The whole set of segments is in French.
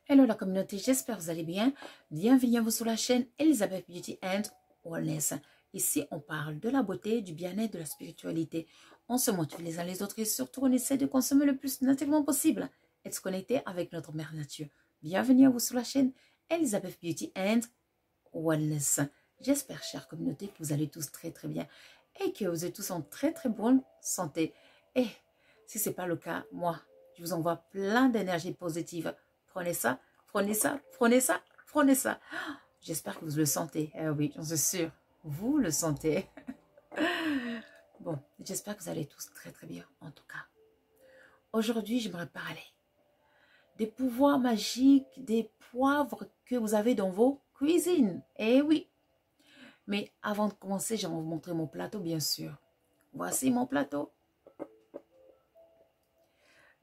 Hello la communauté, j'espère que vous allez bien. Bienvenue à vous sur la chaîne Elizabeth Beauty and Wellness. Ici, on parle de la beauté, du bien-être, de la spiritualité. On se motive les uns les autres et surtout, on essaie de consommer le plus naturellement possible. Être connecté avec notre mère nature. Bienvenue à vous sur la chaîne Elizabeth Beauty and Wellness. J'espère, chère communauté, que vous allez tous très très bien et que vous êtes tous en très très bonne santé. Et si ce n'est pas le cas, moi, je vous envoie plein d'énergie positive. Prenez ça, prenez ça, prenez ça, prenez ça. J'espère que vous le sentez. Eh oui, j'en suis sûre. Vous le sentez. Bon, j'espère que vous allez tous très très bien en tout cas. Aujourd'hui, j'aimerais parler des pouvoirs magiques, des poivres que vous avez dans vos cuisines. Eh oui. Mais avant de commencer, je vais vous montrer mon plateau, bien sûr. Voici mon plateau.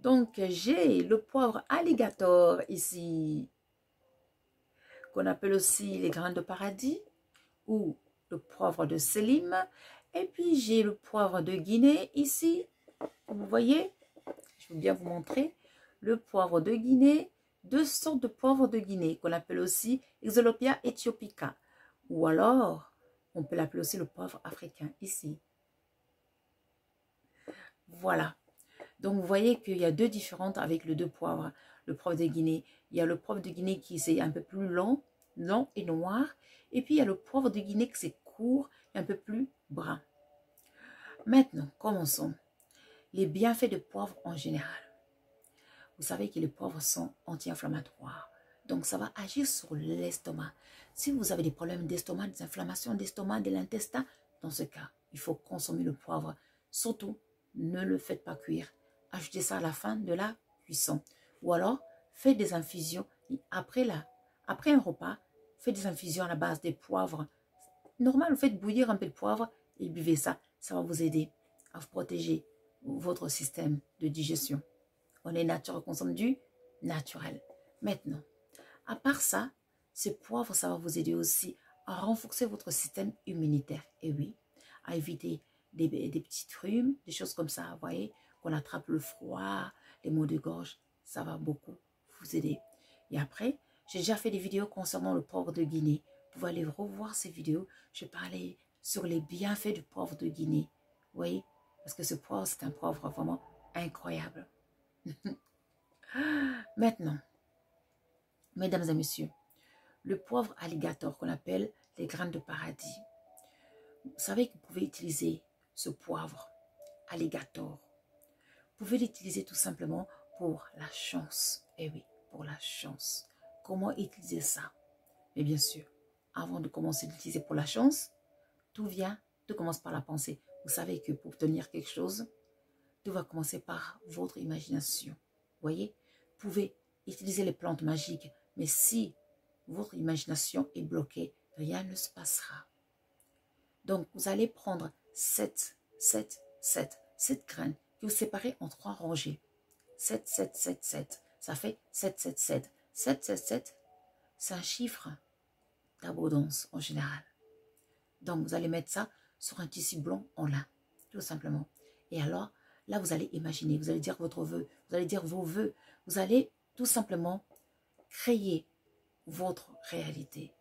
Donc, j'ai le poivre alligator ici, qu'on appelle aussi les graines de paradis ou le poivre de Sélim. Et puis, j'ai le poivre de Guinée ici. Vous voyez, je veux bien vous montrer le poivre de Guinée. Deux sortes de poivre de Guinée qu'on appelle aussi Exolopia ethiopica. Ou alors, on peut l'appeler aussi le poivre africain ici. Voilà. Donc, vous voyez qu'il y a deux différentes avec les deux poivres. Le poivre de Guinée, il y a le poivre de Guinée qui est un peu plus long et noir. Et puis, il y a le poivre de Guinée qui c'est court et un peu plus brun. Maintenant, commençons. Les bienfaits de poivre en général. Vous savez que les poivres sont anti-inflammatoires. Donc, ça va agir sur l'estomac. Si vous avez des problèmes d'estomac, des inflammations d'estomac, de l'intestin, dans ce cas, il faut consommer le poivre. Surtout, ne le faites pas cuire. Ajoutez ça à la fin de la cuisson. Ou alors, faites des infusions. Après un repas, faites des infusions à la base des poivres. Normal, vous faites bouillir un peu de poivre et buvez ça. Ça va vous aider à vous protéger votre système de digestion. On est nature, on consomme du naturel. Maintenant, à part ça, ce poivre, ça va vous aider aussi à renforcer votre système immunitaire. Et oui, à éviter des petits rhumes, des choses comme ça, vous voyez, qu'on attrape le froid, les maux de gorge, ça va beaucoup vous aider. Et après, j'ai déjà fait des vidéos concernant le poivre de Guinée. Vous pouvez aller revoir ces vidéos. Je parlais sur les bienfaits du poivre de Guinée. Vous voyez, parce que ce poivre, c'est un poivre vraiment incroyable. Maintenant, mesdames et messieurs, le poivre alligator qu'on appelle les graines de paradis. Vous savez que vous pouvez utiliser ce poivre alligator. Vous pouvez l'utiliser tout simplement pour la chance. Eh oui, pour la chance. Comment utiliser ça? Mais bien sûr, avant de commencer à l'utiliser pour la chance, tout commence par la pensée. Vous savez que pour obtenir quelque chose, tout va commencer par votre imagination. Vous voyez? Vous pouvez utiliser les plantes magiques, mais si votre imagination est bloquée, rien ne se passera. Donc, vous allez prendre 7 graines que vous séparez en 3 rangées. 7. Ça fait 7. 7, c'est un chiffre d'abondance en général. Donc, vous allez mettre ça sur un tissu blanc en lin, tout simplement. Et alors, là, vous allez imaginer, vous allez dire votre vœu, vous allez dire vos vœux, vous allez tout simplement créer votre réalité.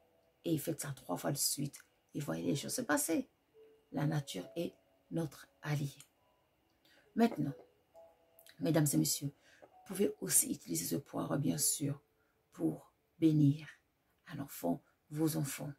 Et faites ça 3 fois de suite. Et voyez les choses se passer. La nature est notre allié. Maintenant, mesdames et messieurs, vous pouvez aussi utiliser ce poivre, bien sûr, pour bénir un enfant, vos enfants.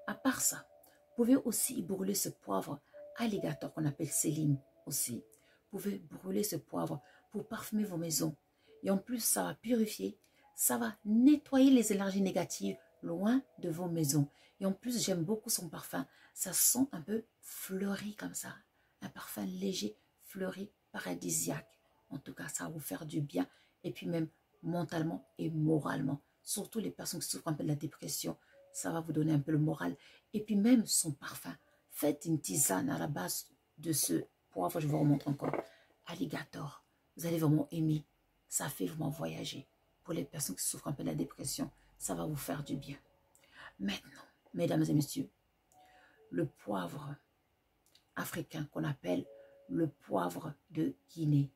À part ça, vous pouvez aussi brûler ce poivre alligator qu'on appelle Sélim aussi. Vous pouvez brûler ce poivre pour parfumer vos maisons. Et en plus, ça va purifier, ça va nettoyer les énergies négatives loin de vos maisons. Et en plus, j'aime beaucoup son parfum. Ça sent un peu fleuri comme ça. Un parfum léger, fleuri, paradisiaque. En tout cas, ça va vous faire du bien. Et puis même mentalement et moralement. Surtout les personnes qui souffrent un peu de la dépression. Ça va vous donner un peu le moral. Et puis même son parfum. Faites une tisane à la base de ce poivre. Je vous remontre encore. Alligator. Vous allez vraiment aimer. Ça fait vraiment voyager. Pour les personnes qui souffrent un peu de la dépression, ça va vous faire du bien. Maintenant, mesdames et messieurs, le poivre africain qu'on appelle le poivre de Guinée.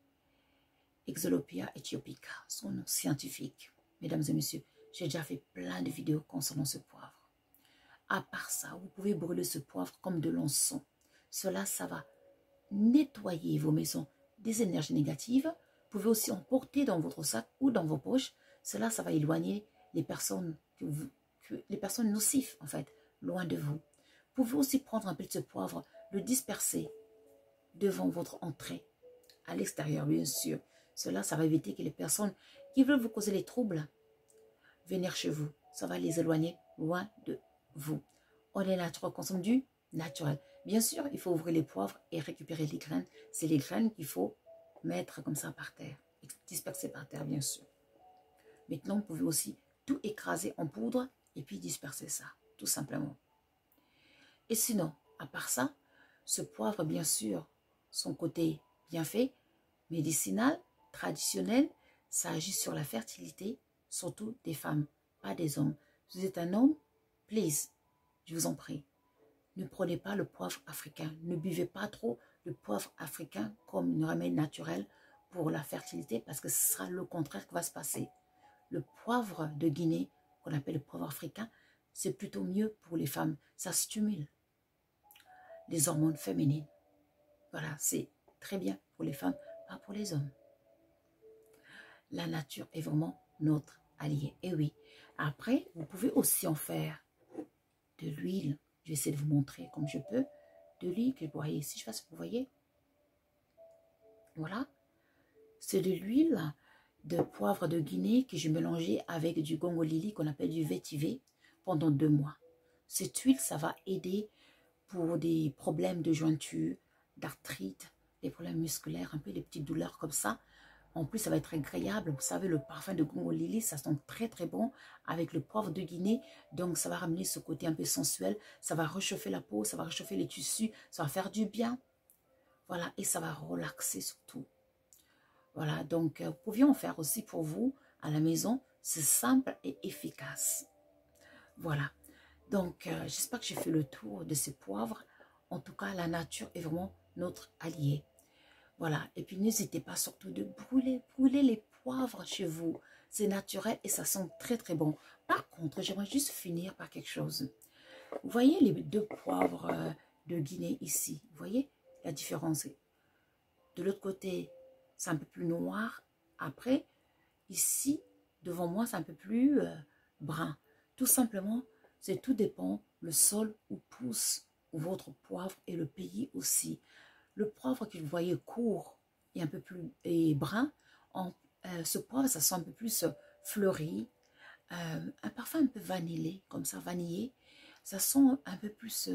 Exolopia ethiopica, son nom scientifique. mesdames et messieurs, j'ai déjà fait plein de vidéos concernant ce poivre. À part ça, vous pouvez brûler ce poivre comme de l'encens. Cela, ça va nettoyer vos maisons des énergies négatives. Vous pouvez aussi en porter dans votre sac ou dans vos poches. Cela, ça va éloigner les personnes, les personnes nocives, en fait, loin de vous. Vous pouvez aussi prendre un peu de ce poivre, le disperser devant votre entrée, à l'extérieur, bien sûr. Cela, ça va éviter que les personnes qui veulent vous causer les troubles venir chez vous. Ça va les éloigner loin de vous. On est naturel, on consomme du naturel. Bien sûr, il faut ouvrir les poivres et récupérer les graines. C'est les graines qu'il faut mettre comme ça par terre, disperser par terre, bien sûr. Maintenant, vous pouvez aussi tout écraser en poudre et puis disperser ça, tout simplement. Et sinon, à part ça, ce poivre, bien sûr, son côté bien fait, médicinal, traditionnel, ça agit sur la fertilité, surtout des femmes, pas des hommes. Si vous êtes un homme, please, je vous en prie, ne prenez pas le poivre africain. Ne buvez pas trop le poivre africain comme un remède naturel pour la fertilité parce que ce sera le contraire qui va se passer. Le poivre de Guinée, qu'on appelle le poivre africain, c'est plutôt mieux pour les femmes. Ça stimule les hormones féminines. Voilà, c'est très bien pour les femmes, pas pour les hommes. La nature est vraiment notre allié. Et oui, après, vous pouvez aussi en faire de l'huile. Je vais essayer de vous montrer comme je peux. De l'huile que vous voyez ici, je sais pas si vous voyez. Voilà. C'est de l'huile de poivre de Guinée que j'ai mélangé avec du gongolili qu'on appelle du vétiver pendant 2 mois. Cette huile, ça va aider pour des problèmes de jointure, d'arthrite, des problèmes musculaires, un peu des petites douleurs comme ça. En plus, ça va être agréable. Vous savez, le parfum de gongolili, ça sent très très bon avec le poivre de Guinée. Donc, ça va ramener ce côté un peu sensuel. Ça va réchauffer la peau, ça va réchauffer les tissus, ça va faire du bien. Voilà, et ça va relaxer surtout. Voilà, donc vous pouviez en faire aussi pour vous à la maison. C'est simple et efficace. Voilà, donc j'espère que j'ai fait le tour de ces poivres. En tout cas, la nature est vraiment notre allié. Voilà, et puis n'hésitez pas surtout de brûler les poivres chez vous. C'est naturel et ça sent très très bon. Par contre, j'aimerais juste finir par quelque chose. Vous voyez les 2 poivres de Guinée ici? Vous voyez la différence? De l'autre côté, c'est un peu plus noir. Après, ici, devant moi, c'est un peu plus brun. Tout simplement, c'est tout dépend le sol où pousse votre poivre et le pays aussi. Le poivre que vous voyez court et un peu plus brun, ce poivre, ça sent un peu plus fleuri, un parfum un peu vanillé, comme ça, vanillé. Ça sent un peu plus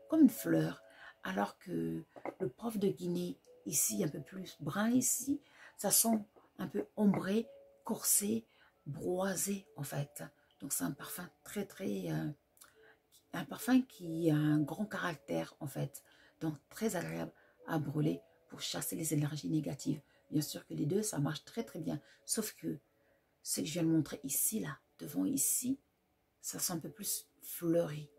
comme une fleur, alors que le poivre de Guinée, ici, un peu plus brun ici, ça sent un peu ombré, corsé, broisé, en fait. Donc, c'est un parfum très, très... un parfum qui a un grand caractère, en fait. Donc, très agréable à brûler pour chasser les énergies négatives. Bien sûr que les deux, ça marche très, très bien. Sauf que ce que je viens de montrer ici, là, devant ici, ça sent un peu plus fleuri,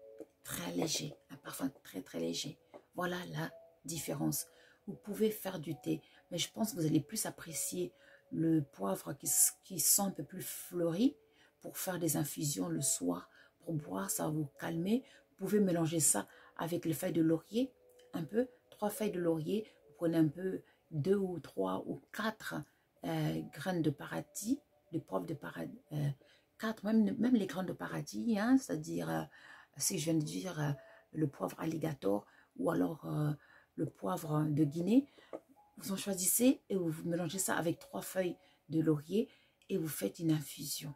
très léger, un parfum très, très léger. Voilà la différence. Vous pouvez faire du thé, mais je pense que vous allez plus apprécier le poivre qui sent un peu plus fleuri pour faire des infusions le soir. Pour boire, ça va vous calmer. Vous pouvez mélanger ça avec les feuilles de laurier, un peu, 3 feuilles de laurier. Vous prenez un peu 2 ou 3 ou 4 graines de paradis, de poivre de paradis, 4, même les graines de paradis, hein, c'est-à-dire, si je viens de dire, le poivre alligator ou alors le poivre de Guinée. Vous en choisissez et vous mélangez ça avec 3 feuilles de laurier et vous faites une infusion.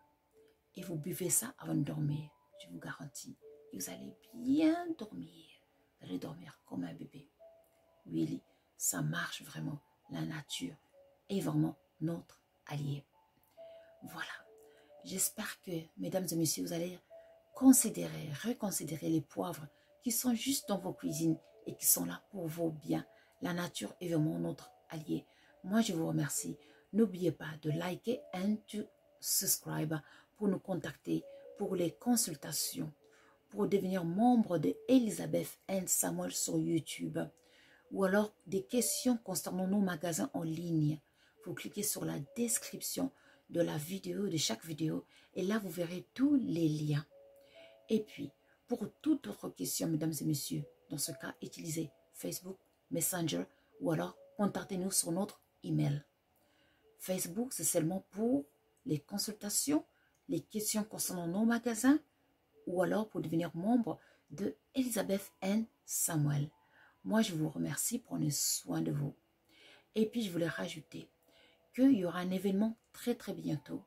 Et vous buvez ça avant de dormir, je vous garantis. Et vous allez bien dormir. Vous allez dormir comme un bébé. Really, ça marche vraiment. La nature est vraiment notre allié. Voilà. J'espère que, mesdames et messieurs, vous allez reconsidérer les poivres qui sont juste dans vos cuisines et qui sont là pour vos biens. La nature est vraiment notre allié. Moi, je vous remercie. N'oubliez pas de liker et de subscribe pour nous contacter pour les consultations, pour devenir membre de Elisabeth and Samuel sur YouTube ou alors des questions concernant nos magasins en ligne. Vous cliquez sur la description de la vidéo, de chaque vidéo. Et là, vous verrez tous les liens. Et puis, pour toute autre question, mesdames et messieurs, dans ce cas, utilisez Facebook, Messenger ou alors contactez-nous sur notre email. Facebook, c'est seulement pour les consultations, les questions concernant nos magasins ou alors pour devenir membre de Elisabeth N. Samuel. Moi, je vous remercie, prenez soin de vous. Et puis, je voulais rajouter qu'il y aura un événement très très bientôt.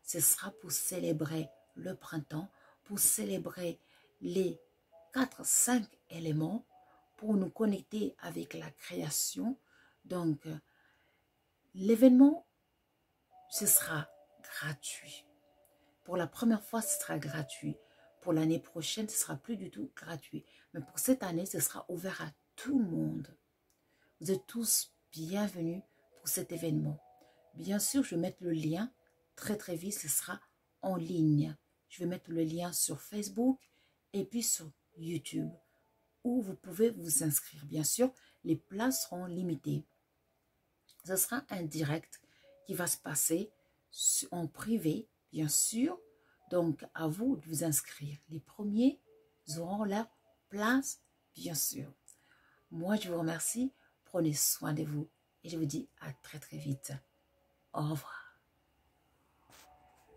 Ce sera pour célébrer le printemps, pour célébrer les 4-5 éléments, pour nous connecter avec la création. Donc, l'événement, ce sera gratuit. Pour la première fois, ce sera gratuit. Pour l'année prochaine, ce sera plus du tout gratuit. Mais pour cette année, ce sera ouvert à tout le monde. Vous êtes tous bienvenus pour cet événement. Bien sûr, je vais mettre le lien très très vite, ce sera en ligne. Je vais mettre le lien sur Facebook et puis sur YouTube où vous pouvez vous inscrire. Bien sûr, les places seront limitées. Ce sera un direct qui va se passer en privé, bien sûr. Donc, à vous de vous inscrire. Les premiers auront leur place, bien sûr. Moi, je vous remercie. Prenez soin de vous et je vous dis à très très vite. Au revoir.